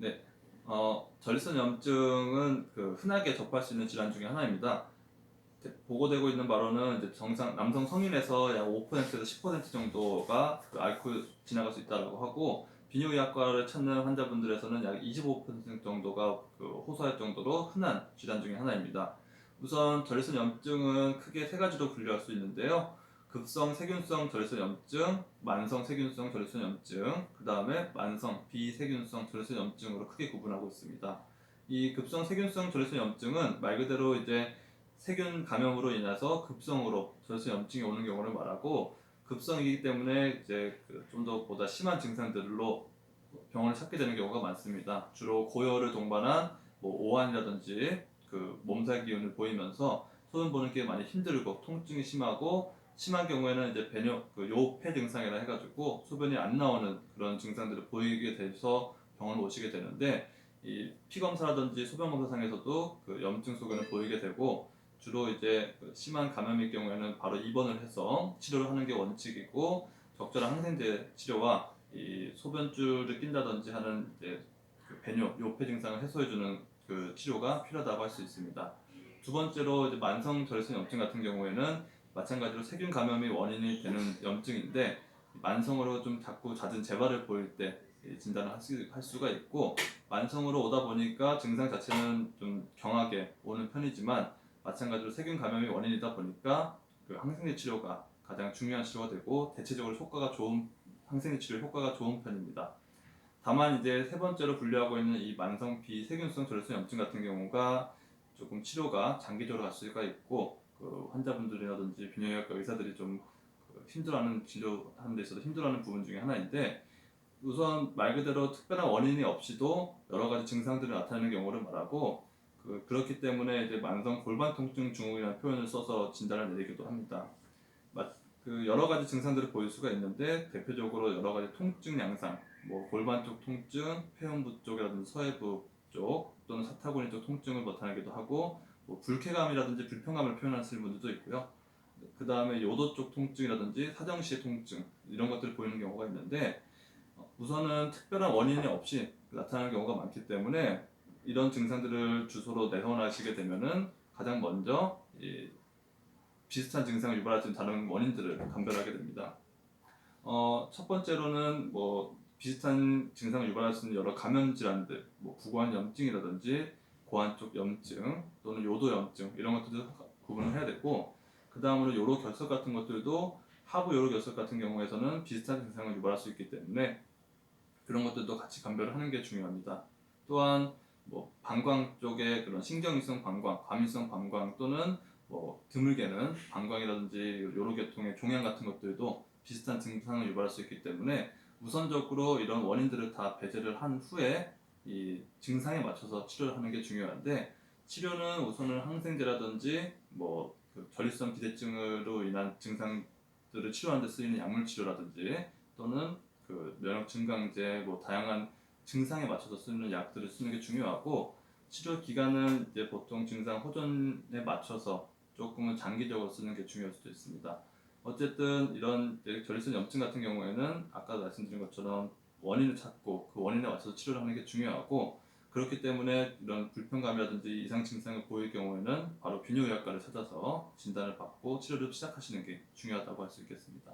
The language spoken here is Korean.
네, 전립선 염증은 흔하게 접할 수 있는 질환 중에 하나입니다. 보고되고 있는 바로는 이제 정상 남성 성인에서 약 5%에서 10% 정도가 알코올 지나갈 수 있다고 하고, 비뇨기과를 찾는 환자분들에서는 약 25% 정도가 호소할 정도로 흔한 질환 중에 하나입니다. 우선 전립선 염증은 크게 세 가지로 분류할 수 있는데요. 급성 세균성 전립선 염증, 만성 세균성 전립선 염증, 그 다음에 만성 비세균성 전립선 염증으로 크게 구분하고 있습니다. 이 급성 세균성 전립선 염증은 말 그대로 이제 세균 감염으로 인해서 급성으로 전립선 염증이 오는 경우를 말하고, 급성이기 때문에 이제 좀 더 보다 심한 증상들로 병원을 찾게 되는 경우가 많습니다. 주로 고열을 동반한 오한이라든지 몸살 기운을 보이면서 소변 보는 게 많이 힘들고 통증이 심하고, 심한 경우에는 이제 요폐 증상이라 해가지고 소변이 안 나오는 그런 증상들을 보이게 돼서 병원을 오시게 되는데, 이 피검사라든지 소변검사상에서도 염증 소견을 보이게 되고, 주로 이제 심한 감염일 경우에는 바로 입원을 해서 치료를 하는 게 원칙이고, 적절한 항생제 치료와 이 소변줄을 낀다든지 하는 이제 배뇨, 요폐 증상을 해소해주는 치료가 필요하다고 할 수 있습니다. 두 번째로 이제 만성 결핵성 염증 같은 경우에는 마찬가지로 세균 감염이 원인이 되는 염증인데, 만성으로 좀 자꾸 잦은 재발을 보일 때 진단을 할 수가 있고, 만성으로 오다 보니까 증상 자체는 좀 경하게 오는 편이지만, 마찬가지로 세균 감염이 원인이다 보니까 항생제 치료가 가장 중요한 치료가 되고, 대체적으로 항생제 치료 효과가 좋은 편입니다. 다만 이제 세 번째로 분류하고 있는 이 만성 비세균성 전립선 염증 같은 경우가 조금 치료가 장기적으로 갈 수가 있고, 환자분들이라든지 비뇨기과 의사들이 좀 힘들어하는 진료하는 데 있어서 힘들어하는 부분 중에 하나인데, 우선 말 그대로 특별한 원인이 없이도 여러 가지 증상들이 나타나는 경우를 말하고, 그렇기 때문에 이제 만성 골반 통증 증후군이라는 표현을 써서 진단을 내리기도 합니다. 여러 가지 증상들을 보일 수가 있는데, 대표적으로 여러 가지 통증 양상, 골반 쪽 통증, 폐음부 쪽이라든지 서해부 쪽 또는 사타구니 쪽 통증을 나타내기도 하고, 불쾌감이라든지 불편감을 표현하시는 분들도 있고요. 그 다음에 요도 쪽 통증이라든지 사정시의 통증, 이런 것들을 보이는 경우가 있는데, 우선은 특별한 원인이 없이 나타나는 경우가 많기 때문에 이런 증상들을 주소로 내원하시게 되면은 가장 먼저 비슷한 증상을 유발할 수 있는 다른 원인들을 감별하게 됩니다. 첫 번째로는 비슷한 증상을 유발할 수 있는 여러 감염 질환들, 구강 염증이라든지 고환 쪽 염증 또는 요도 염증, 이런 것들도 구분을 해야 되고, 그 다음으로 요로 결석 같은 것들도 하부 요로 결석 같은 경우에서는 비슷한 증상을 유발할 수 있기 때문에 그런 것들도 같이 감별을 하는 게 중요합니다. 또한 방광 쪽에 그런 신경위성 방광, 과민성 방광 또는 드물게는 방광이라든지 요로계통의 종양 같은 것들도 비슷한 증상을 유발할 수 있기 때문에, 우선적으로 이런 원인들을 다 배제를 한 후에 이 증상에 맞춰서 치료를 하는 게 중요한데, 치료는 우선은 항생제라든지 전립선 비대증으로 인한 증상들을 치료하는 데 쓰이는 약물 치료라든지 또는 면역 증강제, 다양한 증상에 맞춰서 쓰는 약들을 쓰는 게 중요하고, 치료 기간은 이제 보통 증상 호전에 맞춰서 조금은 장기적으로 쓰는 게 중요할 수도 있습니다. 어쨌든 이런 전립선 염증 같은 경우에는 아까 말씀드린 것처럼 원인을 찾고 그 원인에 맞춰서 치료를 하는 게 중요하고, 그렇기 때문에 이런 불편감이라든지 이상 증상을 보일 경우에는 바로 비뇨기과를 찾아서 진단을 받고 치료를 시작하시는 게 중요하다고 할 수 있겠습니다.